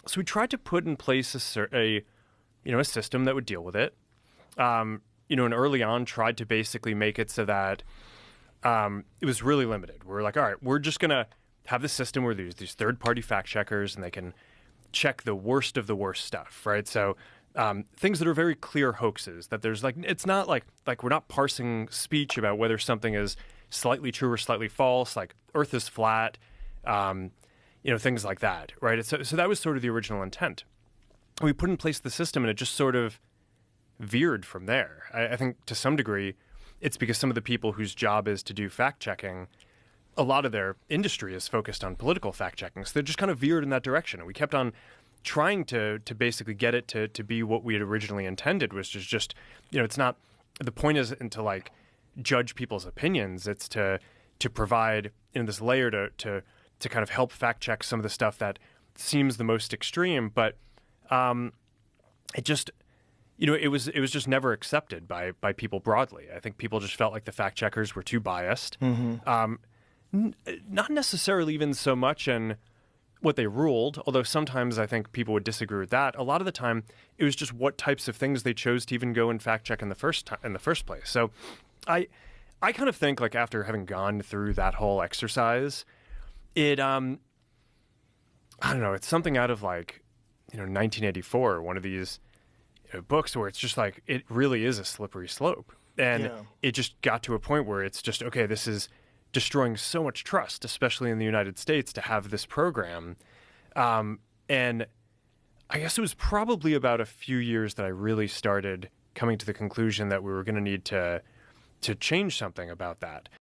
So we tried to put in place a system that would deal with it. And early on tried to basically make it so that it was really limited. We're like, all right, we're just gonna have this system where there's these third-party fact checkers, and they can check the worst of the worst stuff, right? So things that are very clear hoaxes. That there's it's not like we're not parsing speech about whether something is slightly true or slightly false. Like Earth is flat, things like that, right? So that was sort of the original intent. We put in place the system, and it just sort of veered from there. I think to some degree, it's because some of the people whose job is to do fact checking, a lot of their industry is focused on political fact checking. So they just kind of veered in that direction. And we kept on trying to basically get it to be what we had originally intended, which is just, it's not, the point isn't to judge people's opinions. It's to provide this layer to kind of help fact check some of the stuff that seems the most extreme. But it just, it was just never accepted by people broadly. I think people just felt like the fact checkers were too biased. Mm-hmm. Not necessarily even so much in what they ruled, although sometimes I think people would disagree with that. A lot of the time, it was just what types of things they chose to even go and fact check in the first place. So, I kind of think after having gone through that whole exercise, it I don't know, it's something out of 1984, one of these books where it's just it really is a slippery slope, and it just got to a point where it's just, okay, this is destroying so much trust, especially in the United States, to have this program. And I guess it was probably about a few years that I really started coming to the conclusion that we were going to need to change something about that.